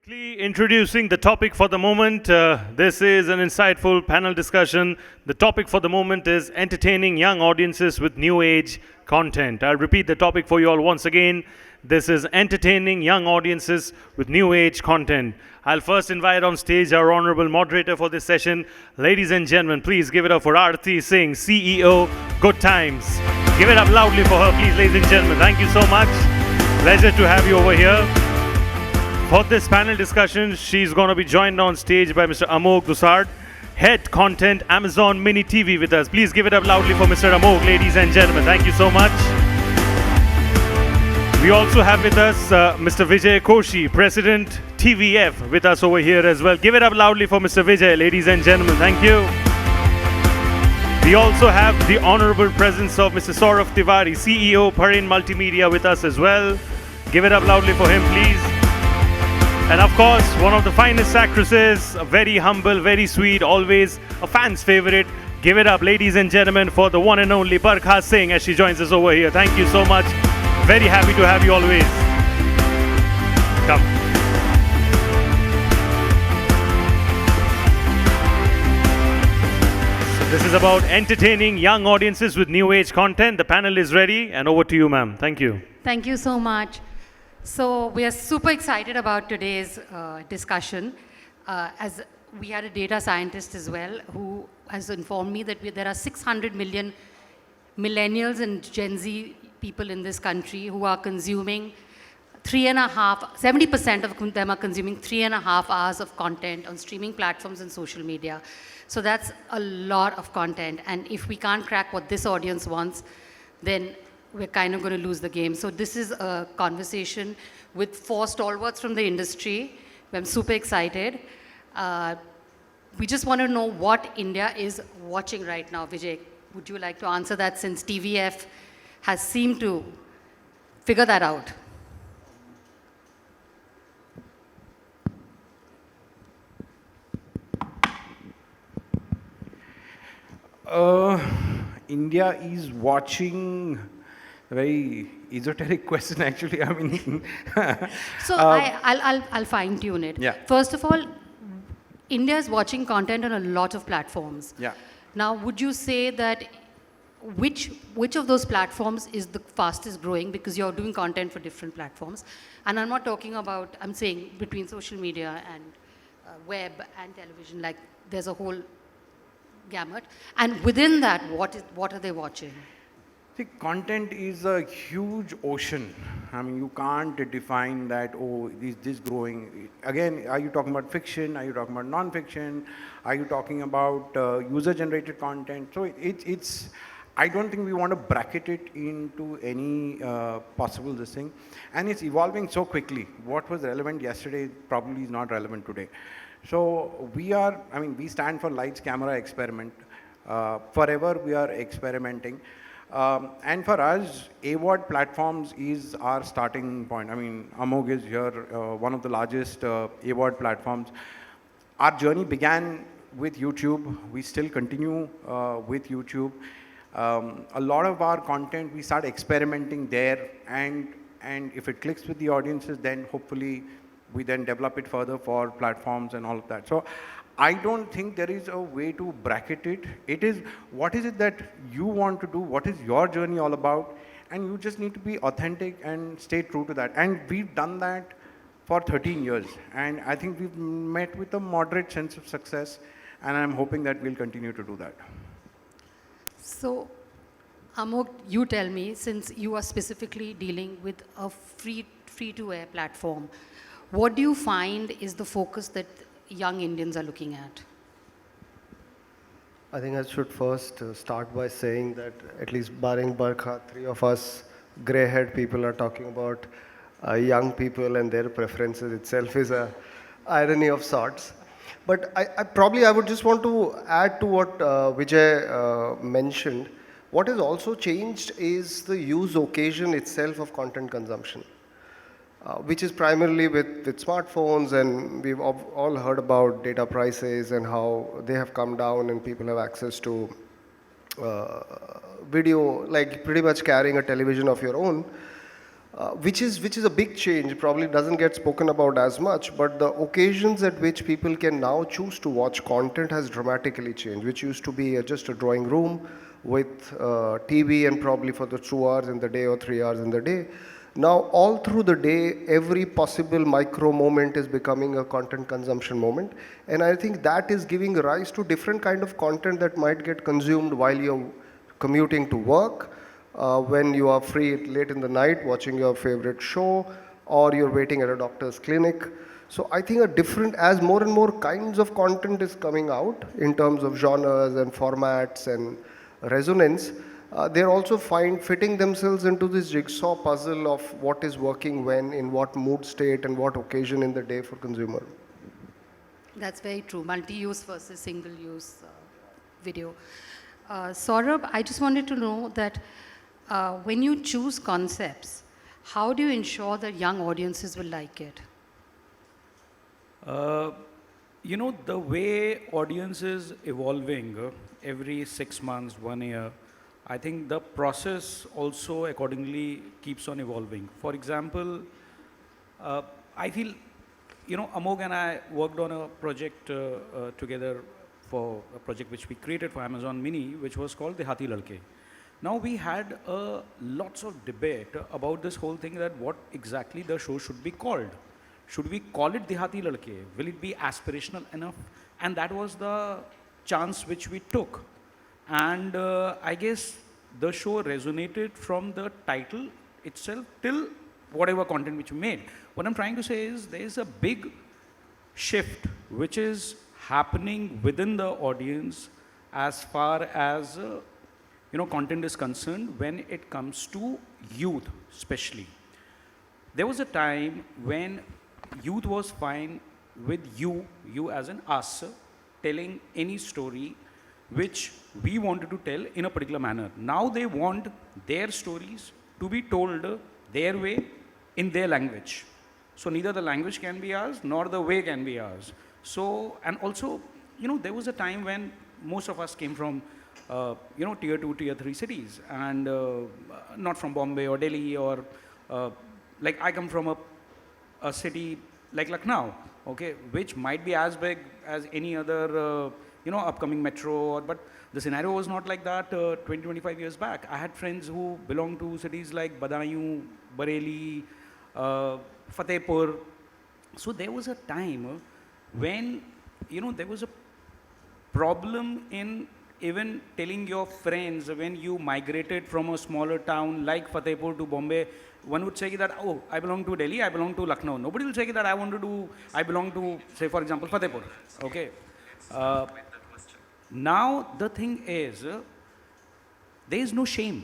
Quickly introducing the topic for the moment. This is an insightful panel discussion. The topic for the moment is entertaining young audiences with new age content. I'll repeat the topic for you all once again. This is entertaining young audiences with new age content. I'll first invite on stage our honorable moderator for this session. Ladies and gentlemen, please give it up for Arati Singh, CEO, Good Times. Give it up loudly for her, please, ladies and gentlemen. Thank you so much. Pleasure to have you over here. For this panel discussion, she's going to be joined on stage by Mr. Amog Dusard, Head Content, Amazon Mini TV with us. Please give it up loudly for Mr. Amog, ladies and gentlemen. Thank you so much. We also have with us Mr. Vijay Koshy, President TVF, with us over here as well. Give it up loudly for Mr. Vijay, ladies and gentlemen. Thank you. We also have the honorable presence of Mr. Saurabh Tewari, CEO, Parin Multimedia, with us as well. Give it up loudly for him, please. And of course, one of the finest actresses, very humble, very sweet, always a fan's favorite. Give it up, ladies and gentlemen, for the one and only Barkha Singh as she joins us over here. Thank you so much. Very happy to have you always. Come. So this is about entertaining young audiences with new age content. The panel is ready, and over to you, ma'am. Thank you. Thank you so much. So we are super excited about today's discussion. As we had a data scientist as well who has informed me that there are 600 million millennials and Gen Z people in this country who are consuming 70% of them are consuming 3.5 hours of content on streaming platforms and social media. So that's a lot of content. And if we can't crack what this audience wants, then we're kind of going to lose the game. So this is a conversation with 4 stalwarts from the industry. I'm super excited. We just want to know what India is watching right now. Vijay, would you like to answer that, since TVF has seemed to figure that out? India is watching. A very esoteric question, actually. I mean, so I'll fine tune it. Yeah. First of all, India is watching content on a lot of platforms. Yeah. Now, would you say that which of those platforms is the fastest growing, because you're doing content for different platforms? And I'm not talking about, I'm saying between social media and web and television, like there's a whole gamut. And within that, what are they watching? See, content is a huge ocean. I mean, you can't define that, oh, is this growing? Again, are you talking about fiction? Are you talking about non-fiction? Are you talking about user-generated content? So it's, I don't think we want to bracket it into any possible this thing. And it's evolving so quickly. What was relevant yesterday probably is not relevant today. So we stand for Lights, Camera, Experiment. Forever we are experimenting. And for us, AVOD platforms is our starting point. I mean, Amog is here, one of the largest AVOD platforms. Our journey began with YouTube. We still continue with YouTube. A lot of our content, we start experimenting there. And if it clicks with the audiences, then hopefully we then develop it further for platforms and all of that. So I don't think there is a way to bracket it. It is, what is it that you want to do? What is your journey all about? And you just need to be authentic and stay true to that. And we've done that for 13 years. And I think we've met with a moderate sense of success. And I'm hoping that we'll continue to do that. So, Amog, you tell me, since you are specifically dealing with a free-to-air platform, what do you find is the focus that young Indians are looking at? I think I should first start by saying that, at least barring Barkha, 3 of us grey-haired people are talking about young people and their preferences itself is a irony of sorts. But I would just want to add to what Vijay mentioned. What has also changed is the use occasion itself of content consumption. Which is primarily with smartphones, and we've all heard about data prices and how they have come down and people have access to video, like pretty much carrying a television of your own. which is a big change, probably doesn't get spoken about as much, but the occasions at which people can now choose to watch content has dramatically changed, which used to be just a drawing room with TV and probably for the 2 hours in the day or 3 hours in the day. Now, all through the day, every possible micro moment is becoming a content consumption moment. And I think that is giving rise to different kind of content that might get consumed while you're commuting to work, when you are free late in the night watching your favorite show, or you're waiting at a doctor's clinic. So I think as more and more kinds of content is coming out in terms of genres and formats and resonance, they're also fitting themselves into this jigsaw puzzle of what is working when, in what mood state and what occasion in the day for consumer. That's very true. Multi-use versus single-use video. Saurabh, I just wanted to know that when you choose concepts, how do you ensure that young audiences will like it? You know, the way audience is evolving every 6 months, 1 year, I think the process also accordingly keeps on evolving. For example, I feel, you know, Amog and I worked on a project together for a project which we created for Amazon Mini, which was called The Hati Ladke. Now we had lots of debate about this whole thing, that what exactly the show should be called. Should we call it The Hati Ladke? Will it be aspirational enough? And that was the chance which we took. And I guess the show resonated from the title itself till whatever content which we made. What I'm trying to say is there is a big shift which is happening within the audience as far as you know, content is concerned when it comes to youth especially. There was a time when youth was fine with you as an us, telling any story which we wanted to tell in a particular manner. Now they want their stories to be told their way in their language. So neither the language can be ours nor the way can be ours. So, and also, you know, there was a time when most of us came from, you know, tier 2, tier 3 cities, and not from Bombay or Delhi, or like I come from a city like Lucknow, okay, which might be as big as any other, you know, upcoming metro, but the scenario was not like that 20, 25 years back. I had friends who belonged to cities like Badaयूं, Bareilly, Fatehpur. So there was a time when, you know, there was a problem in even telling your friends when you migrated from a smaller town like Fatehpur to Bombay. One would say that, oh, I belong to Delhi, I belong to Lucknow. Nobody will say that I belong to, say for example, Fatehpur. Okay. Now the thing is, there is no shame.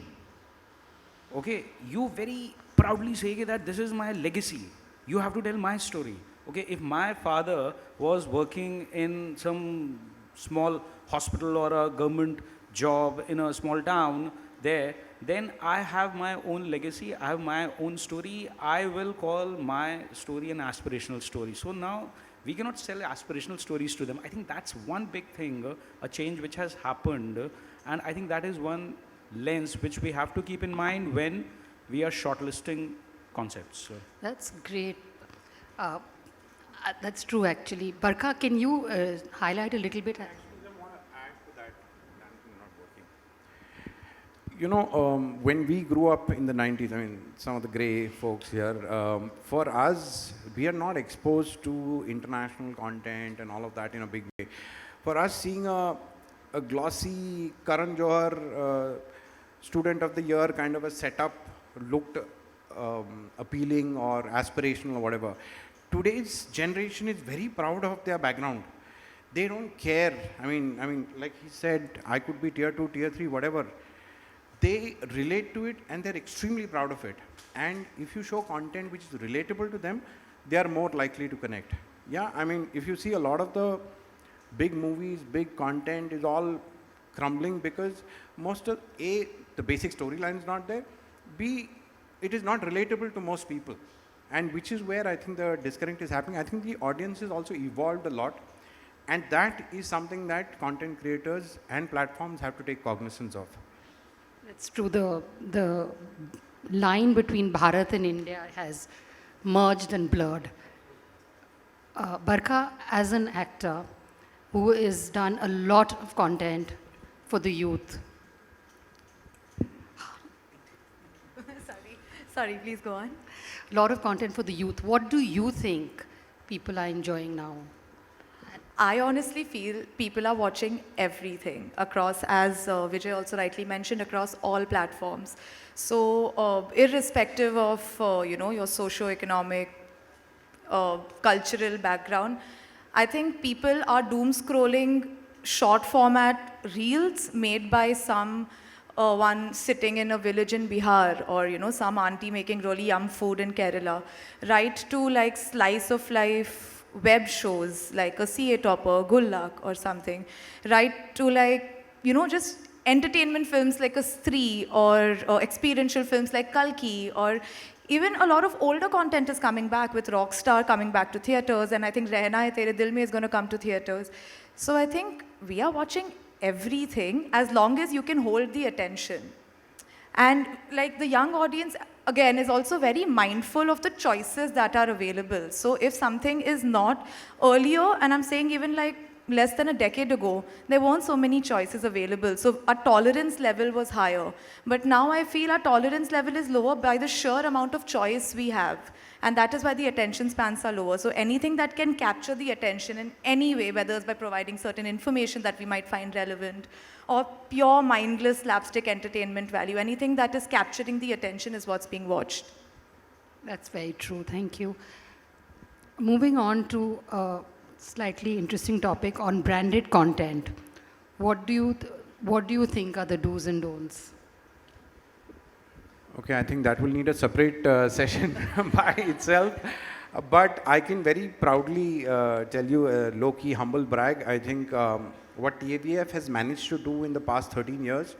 Okay, you very proudly say that this is my legacy. You have to tell my story. Okay, if my father was working in some small hospital or a government job in a small town there, then I have my own legacy, I have my own story. I will call my story an aspirational story. So now we cannot sell aspirational stories to them. I think that's one big thing, a change which has happened. And I think that is one lens which we have to keep in mind when we are shortlisting concepts. That's great. That's true, actually. Barkha, can you highlight a little bit? You know, when we grew up in the 90s, I mean, some of the grey folks here, for us, we are not exposed to international content and all of that in a big way. For us, seeing a glossy Karan Johar student of the year kind of a setup looked appealing or aspirational or whatever. Today's generation is very proud of their background. They don't care. I mean, like he said, I could be tier 2, tier 3, whatever. They relate to it and they're extremely proud of it. And if you show content which is relatable to them, they are more likely to connect. Yeah, I mean, if you see a lot of the big movies, big content is all crumbling because most of, A, the basic storyline is not there, B, it is not relatable to most people. And which is where I think the disconnect is happening. I think the audience has also evolved a lot. And that is something that content creators and platforms have to take cognizance of. That's true. The line between Bharat and India has merged and blurred. Barkha, as an actor who has done a lot of content for the youth, Sorry, please go on. a lot of content for the youth, what do you think people are enjoying now? I honestly feel people are watching everything across, as Vijay also rightly mentioned, across all platforms. So, irrespective of your socio-economic, cultural background, I think people are doom scrolling short format reels made by some one sitting in a village in Bihar, or some auntie making really yum food in Kerala, right to like slice of life web shows like a CA Topper, Gullak or something, right to like just entertainment films like a Stree, or experiential films like Kalki, or even a lot of older content is coming back, with Rockstar coming back to theaters, and I think Rehna Hai Tere Dil Mein is going to come to theaters. So I think we are watching everything as long as you can hold the attention. And like the young audience, again, is also very mindful of the choices that are available. So if something is not earlier, and I'm saying even like less than a decade ago, there weren't so many choices available. So our tolerance level was higher. But now I feel our tolerance level is lower by the sheer amount of choice we have. And that is why the attention spans are lower. So anything that can capture the attention in any way, whether it's by providing certain information that we might find relevant, or pure mindless slapstick entertainment value, anything that is capturing the attention is what's being watched. That's very true. Thank you. Moving on to a slightly interesting topic on branded content. What do you think are the do's and don'ts? Okay, I think that will need a separate session by itself. But I can very proudly tell you a low-key humble brag. I think what TAVF has managed to do in the past 13 years,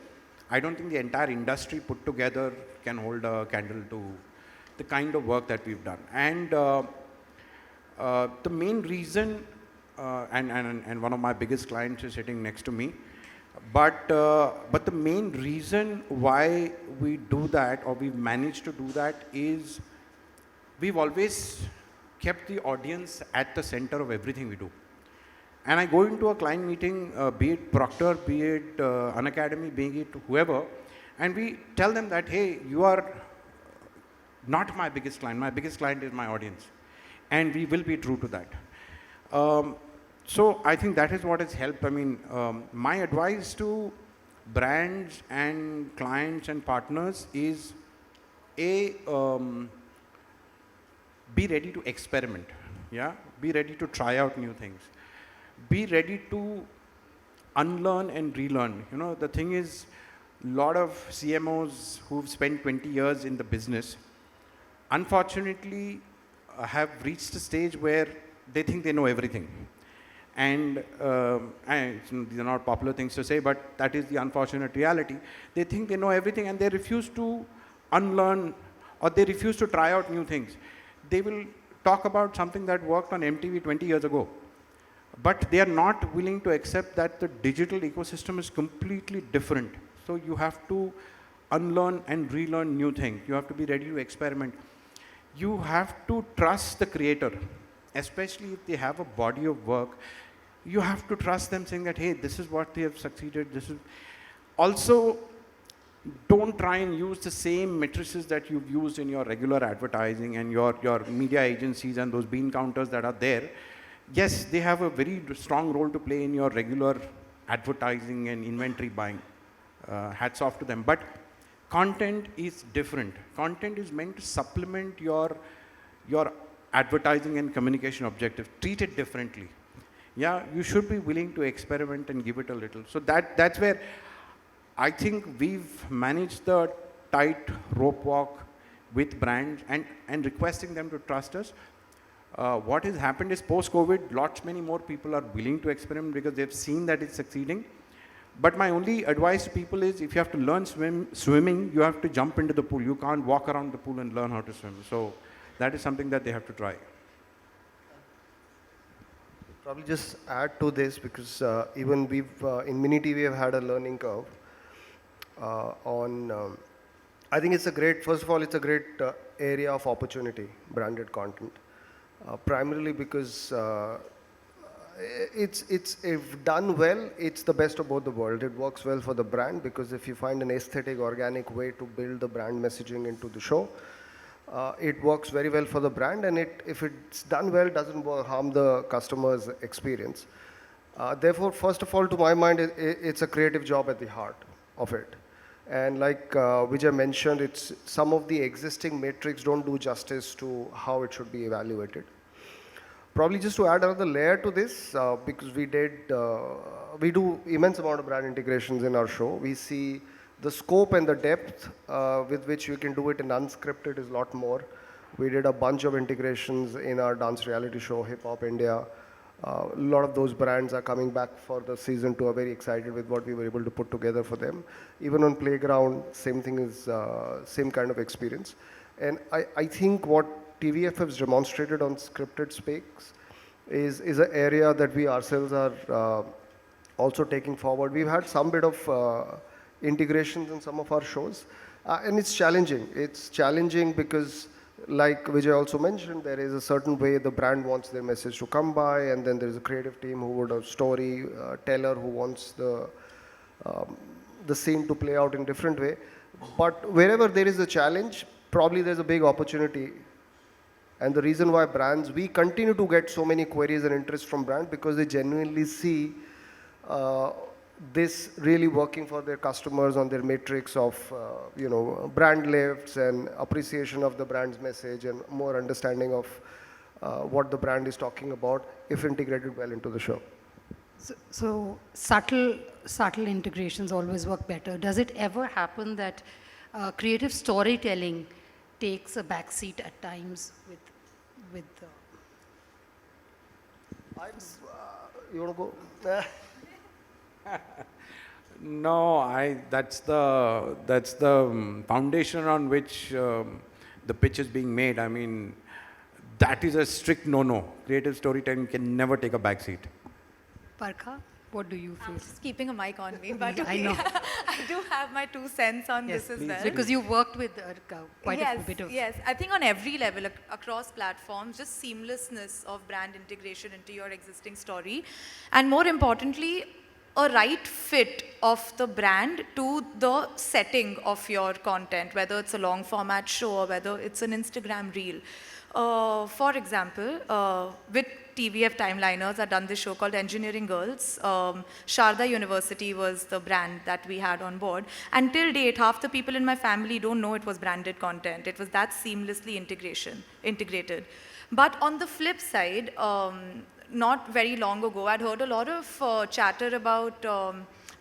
I don't think the entire industry put together can hold a candle to the kind of work that we've done. And the main reason, and one of my biggest clients is sitting next to me, but the main reason why we do that, or we've managed to do that, is we've always kept the audience at the center of everything we do. And I go into a client meeting, be it Procter, be it an academy, be it whoever, and we tell them that, hey, you are not my biggest client is my audience. And we will be true to that. So I think that is what has helped. I mean, my advice to brands and clients and partners is, be ready to experiment. Yeah, be ready to try out new things. Be ready to unlearn and relearn. The thing is, a lot of CMOs who've spent 20 years in the business, unfortunately, have reached a stage where they think they know everything. And these are not popular things to say, but that is the unfortunate reality. They think they know everything, and they refuse to unlearn, or they refuse to try out new things. They will talk about something that worked on MTV 20 years ago, but they are not willing to accept that the digital ecosystem is completely different. So you have to unlearn and relearn new things. You have to be ready to experiment. You have to trust the creator, especially if they have a body of work. You have to trust them, saying that, hey, this is what they have succeeded. This is also, don't try and use the same matrices that you've used in your regular advertising and your media agencies and those bean counters that are there. Yes, they have a very strong role to play in your regular advertising and inventory buying. Hats off to them. But content is different. Content is meant to supplement your advertising and communication objective. Treat it differently. Yeah, you should be willing to experiment and give it a little. So that's where I think we've managed the tight rope walk with brands and requesting them to trust us. What has happened is, post-COVID, many more people are willing to experiment because they've seen that it's succeeding. But my only advice to people is, if you have to learn swimming, you have to jump into the pool. You can't walk around the pool and learn how to swim. So that is something that they have to try. Probably just add to this, because even we've in Mini TV have had a learning curve on I think it's a great, first of all, it's a great area of opportunity, branded content. Primarily because it's if done well, it's the best of both the world. It works well for the brand because if you find an aesthetic, organic way to build the brand messaging into the show, it works very well for the brand, and if it's done well, doesn't harm the customer's experience. Therefore, first of all, to my mind, it's a creative job at the heart of it. And like Vijay mentioned, it's some of the existing metrics don't do justice to how it should be evaluated. Probably just to add another layer to this, because we do immense amount of brand integrations in our show. We see the scope and the depth with which we can do it in unscripted is a lot more. We did a bunch of integrations in our dance reality show, Hip Hop India. A lot of those brands are coming back for the season 2, are very excited with what we were able to put together for them. Even on Playground, same thing is, same kind of experience. And I think what TVF has demonstrated on scripted space is an area that we ourselves are also taking forward. We've had some bit of integrations in some of our shows, and it's challenging. It's challenging because, like Vijay also mentioned, there is a certain way the brand wants their message to come by, and then there's a creative team who would have story teller who wants the scene to play out in different way. But wherever there is a challenge, probably there's a big opportunity. And the reason why brands, we continue to get so many queries and interest from brands because they genuinely see this really working for their customers on their matrix of brand lifts and appreciation of the brand's message and more understanding of what the brand is talking about if integrated well into the show. So subtle integrations always work better. Does it ever happen that creative storytelling takes a backseat at times with you want to go? No, that's the foundation on which the pitch is being made. I mean, that is a strict no-no. Creative storytelling can never take a backseat. Barkha, what do you feel? I'm just keeping a mic on me, but I know. I do have my 2 cents on Yes, this as please. well. Because you worked with quite a bit of... Yes, I think on every level, across platforms, just seamlessness of brand integration into your existing story. And more importantly, a right fit of the brand to the setting of your content, whether it's a long format show or whether it's an Instagram reel. For example, with TVF Timeliners, I've done this show called Engineering Girls. Sharda University was the brand that we had on board. And till date, half the people in my family don't know it was branded content. It was that seamlessly integrated. But on the flip side, not very long ago, I'd heard a lot of chatter about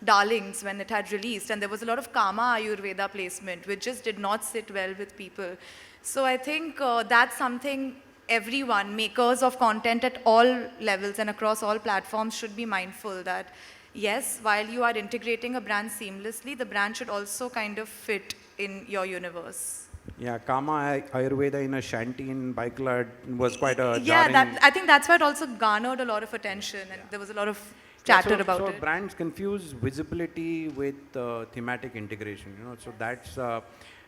Darlings when it had released, and there was a lot of Kama Ayurveda placement, which just did not sit well with people. So I think that's something everyone, makers of content at all levels and across all platforms, should be mindful that, yes, while you are integrating a brand seamlessly, the brand should also kind of fit in your universe. Yeah, Kama Ayurveda in a shanty in Baikla was quite a Yeah, jarring... I think that's why it also garnered a lot of attention, and there was a lot of chatter about it. So brands confuse visibility with thematic integration, So that's,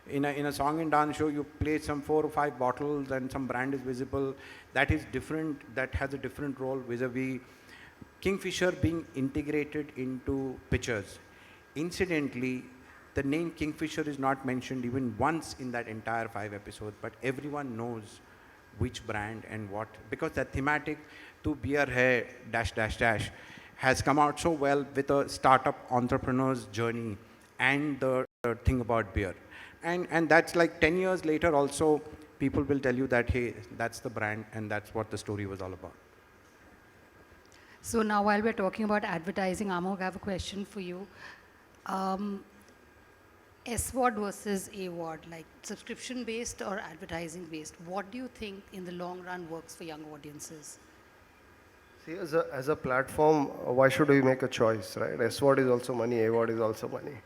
in a song and dance show, you play some 4 or 5 bottles and some brand is visible. That is different, that has a different role vis-a-vis Kingfisher being integrated into pictures. Incidentally, the name Kingfisher is not mentioned even once in that entire 5 episodes, but everyone knows which brand and what, because that thematic to beer hai dash dash dash has come out so well with a startup entrepreneur's journey and the thing about beer. And that's like 10 years later also, people will tell you that, hey, that's the brand and that's what the story was all about. So now while we're talking about advertising, Amog, I have a question for you. SWOD versus AWOD, like subscription-based or advertising-based, what do you think in the long run works for young audiences? See, as a platform, why should we make a choice, right? SWOD is also money, AWOD is also money.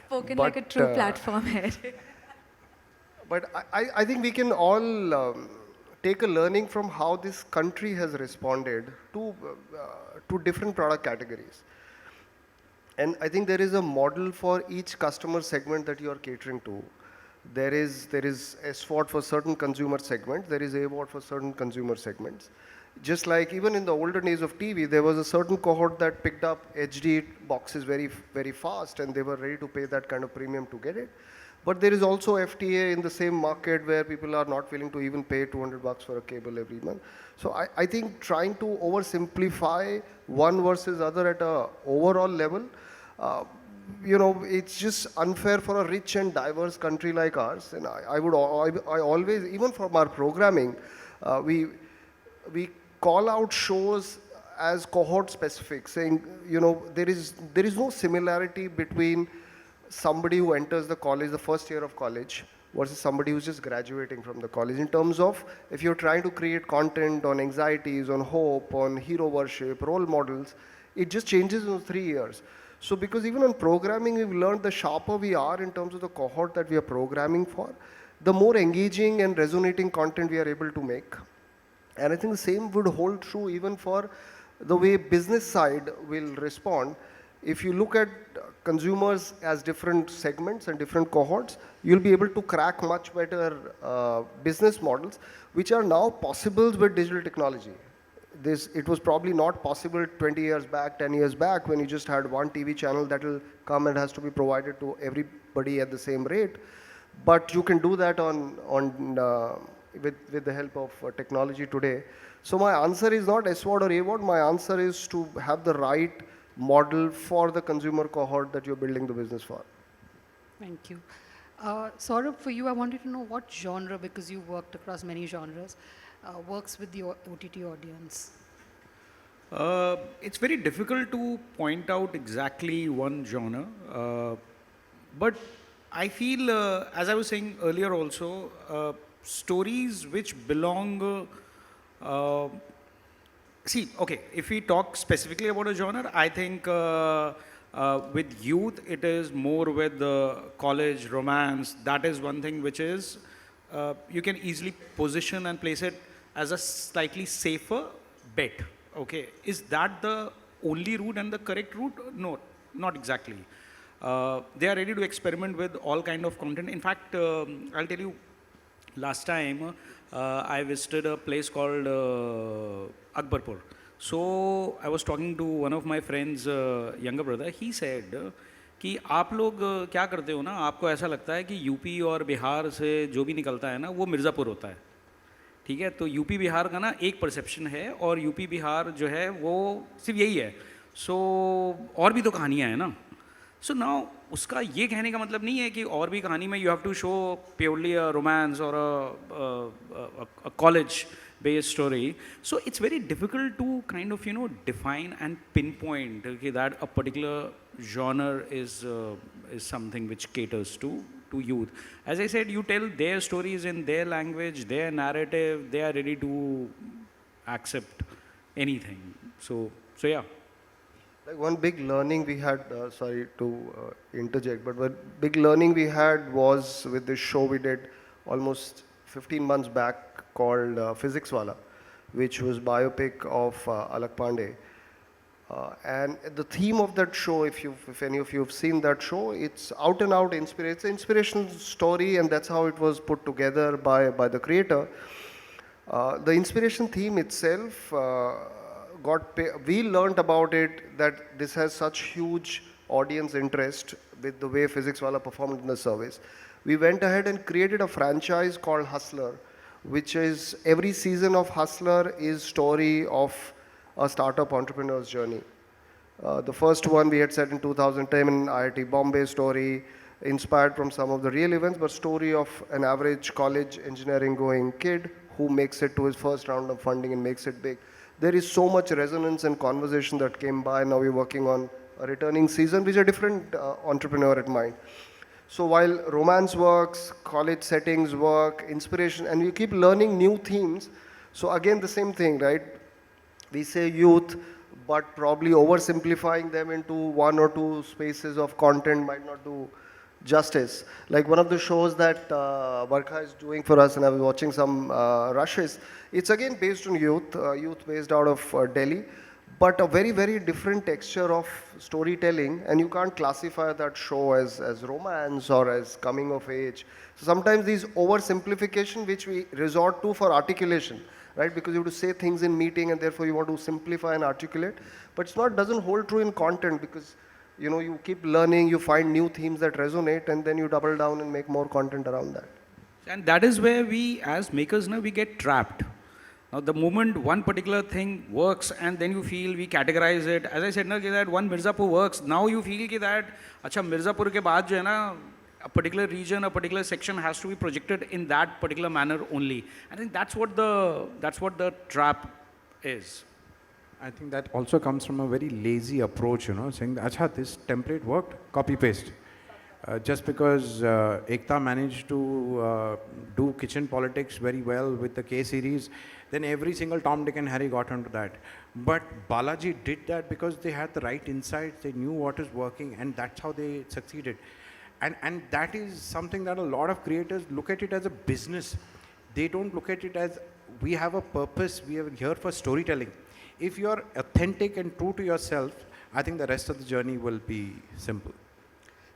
Spoken like a true platform head. But I think we can all take a learning from how this country has responded to different product categories. And I think there is a model for each customer segment that you are catering to. There is SWOT for certain consumer segments. There is AWOT for certain consumer segments. Just like even in the older days of TV, there was a certain cohort that picked up HD boxes very fast, and they were ready to pay that kind of premium to get it. But there is also FTA in the same market where people are not willing to even pay $200 for a cable every month. So I think trying to oversimplify one versus other at a overall level, it's just unfair for a rich and diverse country like ours. And I always, even from our programming, we call out shows as cohort specific, saying, there is no similarity between somebody who enters the college, the first year of college, versus somebody who's just graduating from the college. In terms of, if you're trying to create content on anxieties, on hope, on hero worship, role models, it just changes in 3 years. So because even on programming, we've learned the sharper we are in terms of the cohort that we are programming for, the more engaging and resonating content we are able to make. And I think the same would hold true even for the way business side will respond. If you look at consumers as different segments and different cohorts, you'll be able to crack much better business models, which are now possible with digital technology. It was probably not possible 20 years back, 10 years back, when you just had one TV channel that will come and has to be provided to everybody at the same rate. But you can do that with the help of technology today. So my answer is not SWOT or AWOT. My answer is to have the right model for the consumer cohort that you're building the business for. Thank you. Saurabh, for you, I wanted to know what genre, because you worked across many genres, works with the OTT audience. It's very difficult to point out exactly one genre, but I feel, as I was saying earlier also, stories which belong, if we talk specifically about a genre, I think with youth, it is more with the college romance. That is one thing which is, you can easily position and place it as a slightly safer bet. Okay, is that the only route and the correct route? No, not exactly. They are ready to experiment with all kind of content. In fact, I'll tell you, last time I visited a place called Akbarpur. So I was talking to one of my friends, younger brother. He said कि आप लोग क्या करते हो ना, आपको ऐसा लगता है कि यूपी और बिहार से जो भी निकलता है ना, वो मिर्ज़ापुर होता है. ठीक है, तो यूपी बिहार का ना एक परसेप्शन है, और यूपी बिहार जो है वो सिर्फ यही है. सो और भी तो कहानियाँ हैं ना. सो नाउ उसका ये कहने का मतलब नहीं है कि और भी कहानी में you have to show purely a romance और a college based story. So it's very difficult to kind of, define and pinpoint that a particular genre is something which caters to youth. As I said, you tell their stories in their language, their narrative, they are ready to accept anything. So yeah. Like one big learning we had, sorry to interject, but one big learning we had was with this show we did almost 15 months back called Physics Wala, which was biopic of Alak Pandey. And the theme of that show, if any of you have seen that show, it's out and out inspiration. It's an inspirational story, and that's how it was put together by the creator. The inspiration theme itself we learned about it that this has such huge audience interest with the way Physics Wala performed in the service. We went ahead and created a franchise called Hustler, which is every season of Hustler is story of a startup entrepreneur's journey. The first one we had set in 2010 in IWMBuzz story, inspired from some of the real events, but story of an average college engineering going kid who makes it to his first round of funding and makes it big. There is so much resonance and conversation that came by. Now we're working on a returning season, which a different entrepreneur at mind. So while romance works, college settings work, inspiration, and we keep learning new themes. So again, the same thing, right? We say youth, but probably oversimplifying them into one or two spaces of content might not do justice. Like one of the shows that Barkha is doing for us, and I was watching some rushes, it's again based on youth, youth based out of Delhi. but a very, very different texture of storytelling, and you can't classify that show as romance or as coming of age. So sometimes these oversimplification which we resort to for articulation, right? Because you have to say things in meeting and therefore you want to simplify and articulate, but it's not, doesn't hold true in content, because you know, you keep learning, you find new themes that resonate, and then you double down and make more content around that. And that is where we, as makers, now we get trapped. Now, the moment one particular thing works, and then you feel we categorize it. As I said, na, that one Mirzapur works. Now you feel that, acha Mirzapur ke baad jo hai na, a particular region, a particular section has to be projected in that particular manner only. I think that's what the trap is. I think that also comes from a very lazy approach, you know, saying, acha, this template worked, copy paste. Just because Ekta managed to do kitchen politics very well with the K series, then every single Tom, Dick and Harry got onto that. But Balaji did that because they had the right insights, they knew what is working, and that's how they succeeded. And that is something that a lot of creators look at it as a business. They don't look at it as, we have a purpose, we are here for storytelling. If you're authentic and true to yourself, I think the rest of the journey will be simple.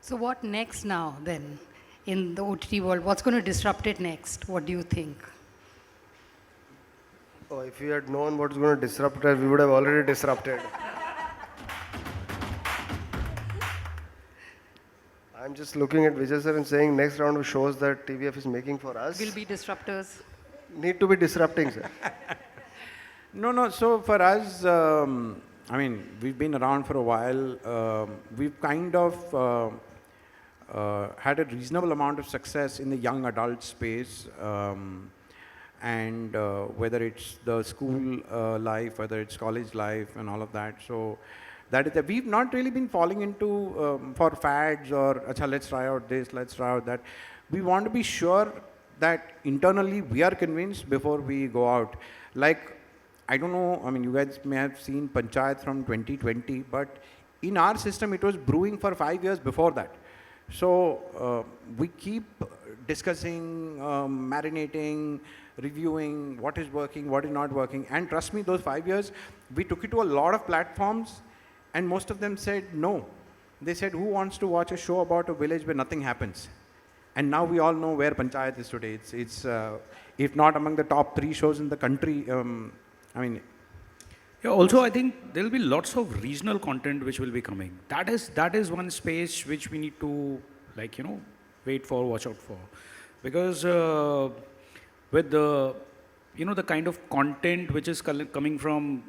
So what next now then in the OTT world? What's going to disrupt it next? What do you think? Oh, if we had known what's going to disrupt it, we would have already disrupted. I'm just looking at Vijay sir and saying next round of shows that TVF is making for us Will be disruptors. need to be disrupting, sir. No. So for us, I mean, we've been around for a while. We've kind of had a reasonable amount of success in the young adult space. And whether it's the school life, whether it's college life and all of that. So that is that we've not really been falling into for fads or, acha, let's try out this, let's try out that. We want to be sure that internally we are convinced before we go out. Like, I don't know, I mean, you guys may have seen Panchayat from 2020, but in our system, it was brewing for 5 years before that. So we keep discussing, marinating, reviewing what is working, what is not working. And trust me, those 5 years, we took it to a lot of platforms, and most of them said no. They said, who wants to watch a show about a village where nothing happens? And now we all know where Panchayat is today. It's if not among the top 3 shows in the country, I mean. Yeah, also, I think there will be lots of regional content which will be coming. That is one space which we need to, like, you know, wait for, watch out for. Because with the, you know, the kind of content which is coming from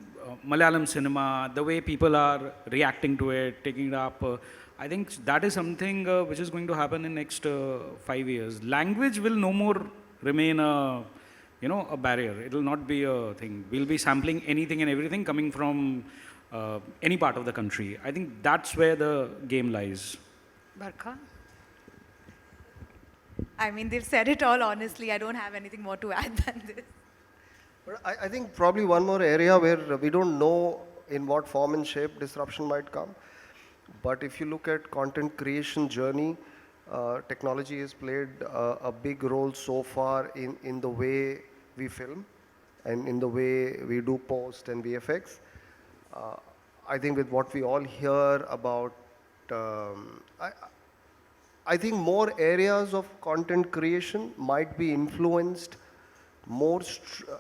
Malayalam cinema, the way people are reacting to it, taking it up, I think that is something which is going to happen in next 5 years. Language will no more remain a, you know, a barrier. It will not be a thing. We'll be sampling anything and everything coming from any part of the country. I think that's where the game lies. Barkha? I mean, they've said it all honestly. I don't have anything more to add than this. But I think probably one more area where we don't know in what form and shape disruption might come. But if you look at content creation journey, technology has played a big role so far in the way we film and in the way we do post and VFX. I think with what we all hear about, I think more areas of content creation might be influenced more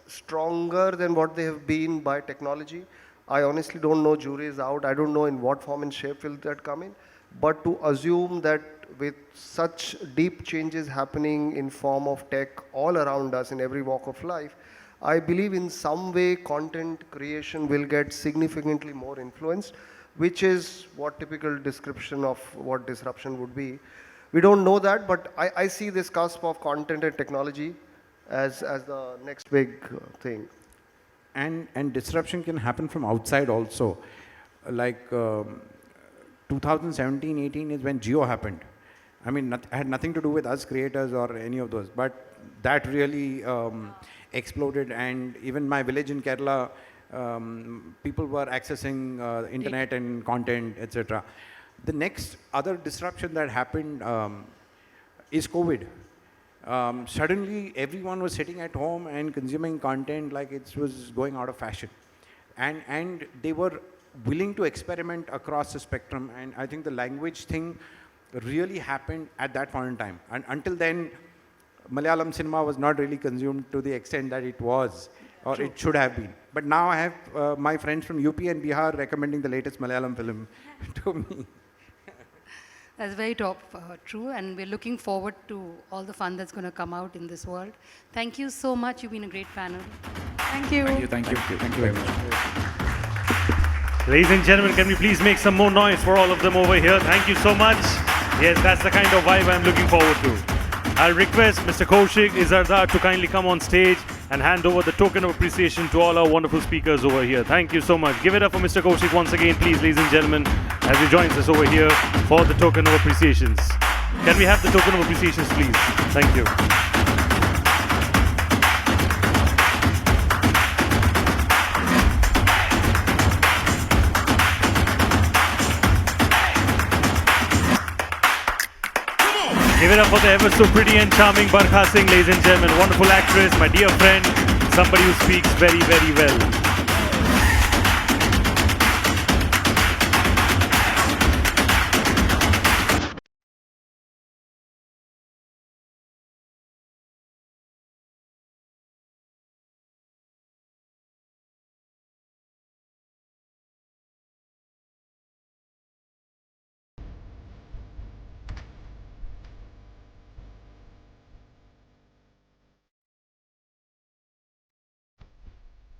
stronger than what they have been by technology. I honestly don't know, jury is out. I don't know in what form and shape will that come in. But to assume that with such deep changes happening in form of tech all around us in every walk of life, I believe in some way content creation will get significantly more influenced, which is what typical description of what disruption would be. We don't know that, but I see this cusp of content and technology as the next big thing. And disruption can happen from outside also. Like 2017-18 is when Jio happened. I mean, had nothing to do with us creators or any of those, but that really exploded. And even my village in Kerala, people were accessing internet and content, etc. The next other disruption that happened is COVID. Suddenly, everyone was sitting at home and consuming content like it was going out of fashion. and they were willing to experiment across the spectrum. And I think the language thing really happened at that point in time. And until then, Malayalam cinema was not really consumed to the extent that it was, or it should have been. But now I have my friends from UP and Bihar recommending the latest Malayalam film to me. That's very true, and we're looking forward to all the fun that's going to come out in this world. Thank you so much. You've been a great panel. Thank you. Thank you very much. Ladies and gentlemen, can we please make some more noise for all of them over here? Thank you so much. Yes, that's the kind of vibe I'm looking forward to. I'll request Mr. Koshy Izardar to kindly come on stage and hand over the token of appreciation to all our wonderful speakers over here. Thank you so much. Give it up for Mr. Koshy once again, please, ladies and gentlemen, as he joins us over here for the token of appreciations. Can we have the token of appreciations, please? Thank you. Give it up for the ever so pretty and charming Barkha Singh, ladies and gentlemen. Wonderful actress, my dear friend, somebody who speaks very, very well.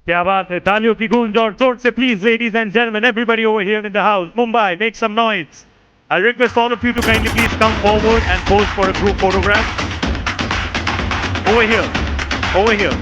क्या बात है तालियों की गूंज और जोर से please ladies and gentlemen everybody over here in the house Mumbai make some noise. I request all of you to kindly please come forward and pose for a group photograph. Over here.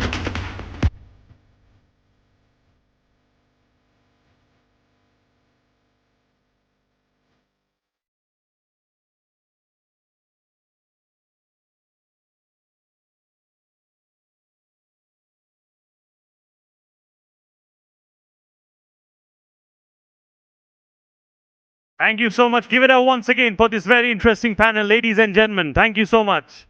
Thank you so much. Give it up once again for this very interesting panel, ladies and gentlemen. Thank you so much.